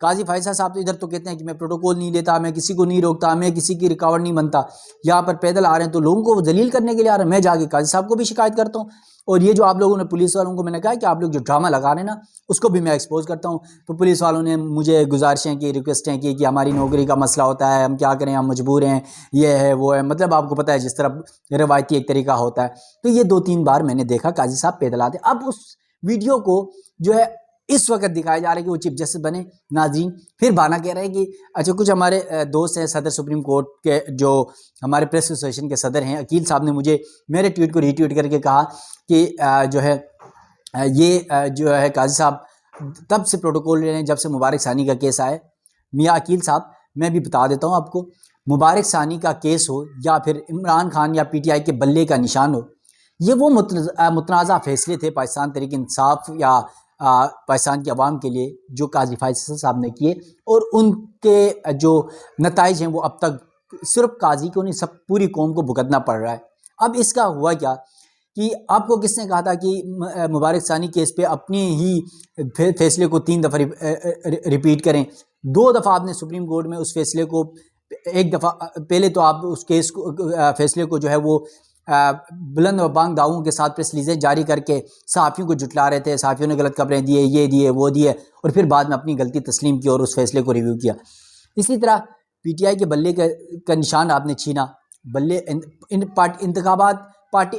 قاضی فائزہ صاحب تو ادھر تو کہتے ہیں کہ میں پروٹوکول نہیں لیتا، میں کسی کو نہیں روکتا، میں کسی کی رکاوٹ نہیں بنتا، یہاں پر پیدل آ رہے ہیں تو لوگوں کو ذلیل کرنے کے لیے آ رہے ہیں، میں جا کے قاضی صاحب کو بھی شکایت کرتا ہوں، اور یہ جو آپ لوگوں نے پولیس والوں کو میں نے کہا کہ آپ لوگ جو ڈرامہ لگا رہے ہیں نا اس کو بھی میں ایکسپوز کرتا ہوں، تو پولیس والوں نے مجھے گزارشیں کی، ریکویسٹیں کی کہ ہماری نوکری کا مسئلہ ہوتا ہے، ہم کیا کریں، ہم مجبور ہیں، یہ ہے وہ ہے، مطلب آپ کو پتہ ہے جس طرح روایتی ایک طریقہ ہوتا ہے۔ تو یہ 2-3 بار میں نے دیکھا قاضی صاحب پیدل آتے۔ اب اس ویڈیو کو جو ہے اس وقت دکھایا جا رہا ہے کہ وہ چیف جسٹس بنے۔ ناظرین پھر بانا کہہ رہے ہیں کہ اچھا کچھ ہمارے دوست ہیں صدر سپریم کورٹ کے، جو ہمارے پریس ایسوسیشن کے صدر ہیں عقیل صاحب، نے مجھے میرے ٹویٹ کو ری ٹویٹ کر کے کہا کہ جو ہے یہ جو ہے قاضی صاحب تب سے پروٹوکول لے رہے ہیں جب سے مبارک ثانی کا کیس آئے۔ میاں عقیل صاحب میں بھی بتا دیتا ہوں آپ کو، مبارک ثانی کا کیس ہو یا پھر عمران خان یا پی ٹی آئی کے بلے کا نشان ہو، یہ وہ متنازع فیصلے تھے پاکستان تحریک انصاف یا پاکستان کی عوام کے لیے جو قاضی فائزہ صاحب نے کیے، اور ان کے جو نتائج ہیں وہ اب تک صرف قاضی کو نہیں سب پوری قوم کو بھگتنا پڑ رہا ہے۔ اب اس کا ہوا کیا کہ آپ کو کس نے کہا تھا کہ مبارک ثانی کیس پہ اپنے ہی فیصلے کو 3 دفعہ ریپیٹ کریں؟ 2 دفعہ آپ نے سپریم کورٹ میں اس فیصلے کو، ایک دفعہ پہلے تو آپ اس کیس کو فیصلے کو جو ہے وہ بلند و بانگ دعووں کے ساتھ پریس ریلیزیں جاری کر کے صحافیوں کو جھٹلا رہے تھے، صحافیوں نے غلط خبریں دیے، یہ دیے وہ دیے، اور پھر بعد میں اپنی غلطی تسلیم کی اور اس فیصلے کو ریویو کیا۔ اسی طرح پی ٹی آئی کے بلے کا نشان آپ نے چھینا، بلے انٹرا پارٹی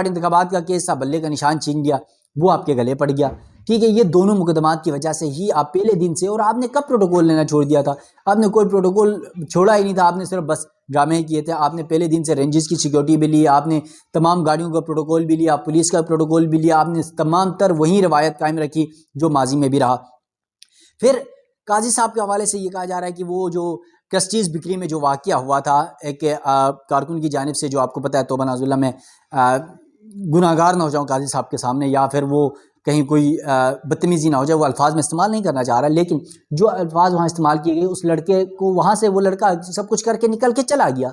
انتخابات کا کیس تھا، بلے کا نشان چھین لیا، وہ آپ کے گلے پڑ گیا۔ ٹھیک ہے، یہ دونوں مقدمات کی وجہ سے ہی آپ پہلے دن سے، اور آپ نے کب پروٹوکول لینا چھوڑ دیا تھا؟ آپ نے کوئی پروٹوکول چھوڑا ہی نہیں تھا، آپ نے صرف بس ڈرامے کیے تھے۔ آپ نے پہلے دن سے رینجز کی سیکیورٹی بھی لی، آپ نے تمام گاڑیوں کا پروٹوکول بھی لیا، پولیس کا پروٹوکول بھی لیا، آپ نے تمام تر وہی روایت قائم رکھی جو ماضی میں بھی رہا۔ پھر قاضی صاحب کے حوالے سے یہ کہا جا رہا ہے کہ وہ جو کرسٹیز بکری میں جو واقعہ ہوا تھا ایک کارکن کی جانب سے، جو آپ کو پتہ ہے توبہ نعوذ باللہ میں گناہ گار نہ ہو جاؤں قاضی صاحب کے سامنے، یا پھر وہ کہیں کوئی بدتمیزی نہ ہو جائے، وہ الفاظ میں استعمال نہیں کرنا چاہ رہا، لیکن جو الفاظ وہاں استعمال کیے گئے، اس لڑکے کو وہاں سے وہ لڑکا سب کچھ کر کے نکل کے چلا گیا،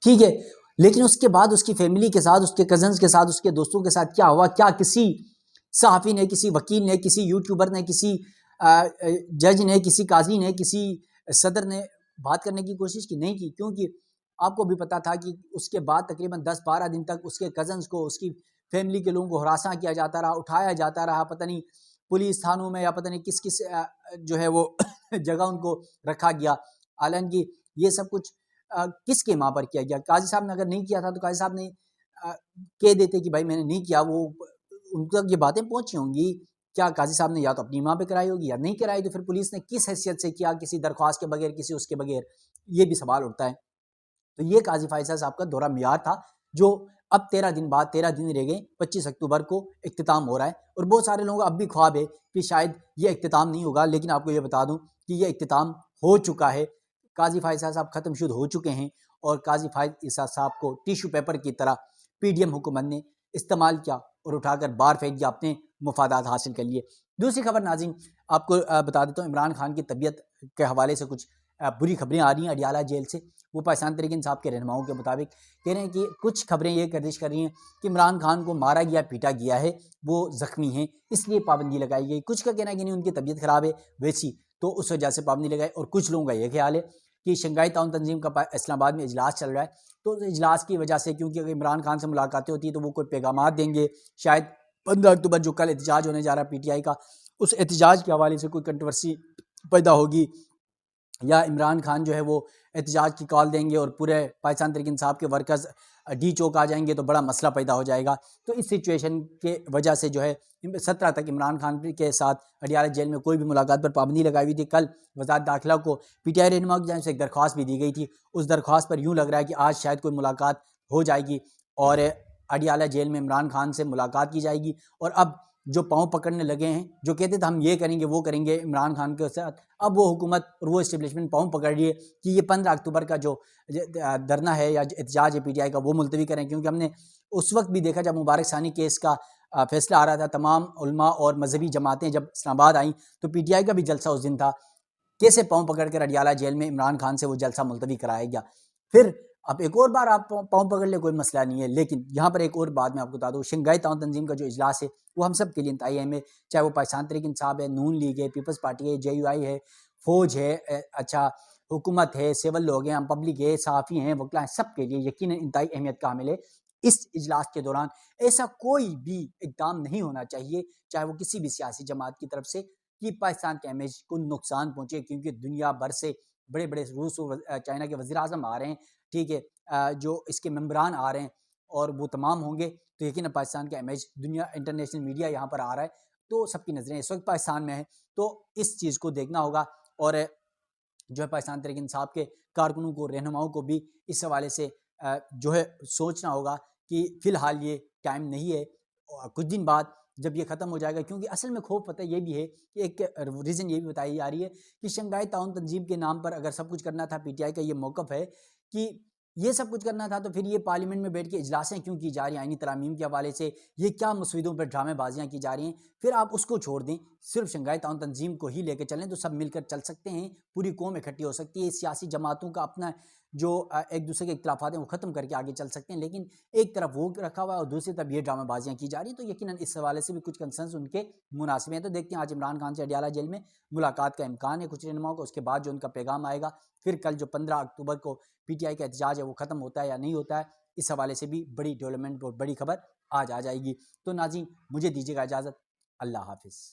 ٹھیک ہے، لیکن اس کے بعد اس کی فیملی کے ساتھ، اس کے کزنز کے ساتھ، اس کے دوستوں کے ساتھ کیا ہوا؟ کیا کسی صحافی نے، کسی وکیل نے، کسی یوٹیوبر نے، کسی جج نے، کسی قاضی نے، کسی صدر نے بات کرنے کی کوشش کی؟ نہیں کی، کیونکہ آپ کو بھی پتا تھا کہ اس کے بعد تقریباً 10-12 دن تک اس کے کزنز کو، اس کی فیملی کے لوگوں کو ہراساں کیا جاتا رہا، اٹھایا جاتا رہا، پتہ نہیں پولیس تھانوں میں یا پتہ نہیں کس جو ہے وہ جگہ ان کو رکھا گیا، حالانکہ یہ سب کچھ کس کے ماں پر کیا گیا؟ قاضی صاحب نے اگر نہیں کیا تھا تو قاضی صاحب نے کہہ دیتے کہ بھائی میں نے نہیں کیا، وہ ان تک یہ باتیں پہنچی ہوں گی، کیا قاضی صاحب نے یا تو اپنی ماں پہ کرائی ہوگی یا نہیں کرائی، تو پھر پولیس نے کس حیثیت سے کیا، کسی درخواست کے بغیر، کسی اس کے بغیر؟ یہ بھی سوال اٹھتا ہے۔ تو یہ قاضی فائزہ صاحب کا دورہ میعاد تھا، جو اب 13 دن بعد، 13 دن رہ گئے، 25 اکتوبر کو اختتام ہو رہا ہے، اور بہت سارے لوگوں کا اب بھی خواب ہے کہ شاید یہ اختتام نہیں ہوگا، لیکن آپ کو یہ بتا دوں کہ یہ اختتام ہو چکا ہے، قاضی فائزہ صاحب ختم شد ہو چکے ہیں، اور قاضی فائزہ صاحب کو ٹیشو پیپر کی طرح پی ڈی ایم حکومت نے استعمال کیا اور اٹھا کر باہر پھینک دیا، اپنے مفادات حاصل کر لیے۔ دوسری خبر ناظرین آپ کو بتا دیتا ہوں، عمران خان کی طبیعت کے حوالے سے کچھ بری خبریں آ رہی ہیں اڈیالہ جیل سے۔ وہ پاکستان تحریک انصاف کے رہنماؤں کے مطابق کہہ رہے ہیں کہ کچھ خبریں یہ گردش کر رہی ہیں کہ عمران خان کو مارا گیا، پیٹا گیا ہے، وہ زخمی ہیں، اس لیے پابندی لگائی گئی۔ کچھ کا کہنا ہے کہ نہیں، ان کی طبیعت خراب ہے ویسی، تو اس وجہ سے پابندی لگائی، اور کچھ لوگوں کا یہ خیال ہے کہ شنگھائی تعاون تنظیم کا اسلام آباد میں اجلاس چل رہا ہے، تو اجلاس کی وجہ سے، کیونکہ اگر عمران خان سے ملاقاتیں ہوتی ہیں تو وہ کوئی پیغامات دیں گے، شاید 15 اکتوبر جو کل احتجاج ہونے جا رہا ہے پی ٹی آئی کا، اس احتجاج کے حوالے سے کوئی کنٹروورسی پیدا ہوگی، یا عمران خان جو ہے وہ احتجاج کی کال دیں گے اور پورے پاکستان تحریک انصاف کے ورکرز ڈی چوک آ جائیں گے، تو بڑا مسئلہ پیدا ہو جائے گا۔ تو اس سچویشن کے وجہ سے جو ہے 17 تک عمران خان کے ساتھ اڈیالہ جیل میں کوئی بھی ملاقات پر پابندی لگائی ہوئی تھی۔ کل وزارت داخلہ کو پی ٹی آئی رہنما کی جانب سے ایک درخواست بھی دی گئی تھی، اس درخواست پر یوں لگ رہا ہے کہ آج شاید کوئی ملاقات ہو جائے گی، اور اڈیالہ جیل میں عمران خان سے ملاقات کی جائے گی۔ اور اب جو پاؤں پکڑنے لگے ہیں، جو کہتے تھے ہم یہ کریں گے وہ کریں گے عمران خان کے ساتھ، اب وہ حکومت اور وہ اسٹیبلشمنٹ پاؤں پکڑ رہی ہے کہ یہ 15 اکتوبر کا جو دھرنا ہے یا احتجاج ہے پی ٹی آئی کا، وہ ملتوی کریں، کیونکہ ہم نے اس وقت بھی دیکھا جب مبارک ثانی کیس کا فیصلہ آ رہا تھا، تمام علماء اور مذہبی جماعتیں جب اسلام آباد آئیں تو پی ٹی آئی کا بھی جلسہ اس دن تھا، کیسے پاؤں پکڑ کر اڈیالہ جیل میں عمران خان سے وہ جلسہ ملتوی کرایا گیا۔ پھر اب ایک اور بار آپ پاؤں پکڑ لے کوئی مسئلہ نہیں ہے، لیکن یہاں پر ایک اور بات میں آپ کو بتا دوں، شنگھائی تعاون تنظیم کا جو اجلاس ہے وہ ہم سب کے لیے انتہائی اہم ہے، چاہے وہ پاکستان تحریک انصاف ہے، نون لیگ ہے، پیپلز پارٹی ہے، JUI ہے، فوج ہے، اچھا حکومت ہے، سول لوگ ہیں، ہم پبلک ہے، صحافی ہیں، وکلا ہیں، سب کے لیے یقیناً انتہائی اہمیت کا حامل ہے۔ اس اجلاس کے دوران ایسا کوئی بھی اقدام نہیں ہونا چاہیے، چاہے وہ کسی بھی سیاسی جماعت کی طرف سے، کہ پاکستان کے امیج کو نقصان پہنچے، کیونکہ دنیا بھر سے بڑے بڑے روس و چائنا کے وزیر اعظم آ رہے ہیں، ٹھیک ہے، جو اس کے ممبران آ رہے ہیں اور وہ تمام ہوں گے، تو یقیناً پاکستان کا امیج دنیا انٹرنیشنل میڈیا یہاں پر آ رہا ہے، تو سب کی نظریں اس وقت پاکستان میں ہیں، تو اس چیز کو دیکھنا ہوگا، اور جو ہے پاکستان تحریک انصاف کے کارکنوں کو، رہنماؤں کو بھی اس حوالے سے جو ہے سوچنا ہوگا کہ فی الحال یہ ٹائم نہیں ہے، کچھ دن بعد جب یہ ختم ہو جائے گا، کیونکہ اصل میں خوف پتہ یہ بھی ہے کہ ایک ریزن یہ بھی بتائی جا رہی ہے کہ شنگھائی تعاون تنظیم کے نام پر اگر سب کچھ کرنا تھا، PTI کا یہ موقف ہے کہ یہ سب کچھ کرنا تھا، تو پھر یہ پارلیمنٹ میں بیٹھ کے اجلاسیں کیوں کی جا رہی ہیں آئینی ترامیم کے حوالے سے، یہ کیا مسودوں پر ڈرامے بازیاں کی جا رہی ہیں، پھر آپ اس کو چھوڑ دیں، صرف شنگھائی تعاون تنظیم کو ہی لے کے چلیں تو سب مل کر چل سکتے ہیں، پوری قوم اکٹھی ہو سکتی ہے، سیاسی جماعتوں کا اپنا جو ایک دوسرے کے اختلافات ہیں وہ ختم کر کے آگے چل سکتے ہیں، لیکن ایک طرف وہ رکھا ہوا ہے اور دوسری طرف یہ ڈرامہ بازیاں کی جا رہی ہیں، تو یقیناً اس حوالے سے بھی کچھ کنسرنز ان کے مناسب ہیں۔ تو دیکھتے ہیں آج عمران خان سے اڈیالہ جیل میں ملاقات کا امکان ہے کچھ رہنماؤں کو، اس کے بعد جو ان کا پیغام آئے گا، پھر کل جو 15 اکتوبر کو PTI کا احتجاج ہے وہ ختم ہوتا ہے یا نہیں ہوتا ہے، اس حوالے سے بھی بڑی ڈیولپمنٹ اور بڑی خبر آج آ جائے گی۔ تو ناظرین مجھے دیجیے گا اجازت، اللہ حافظ۔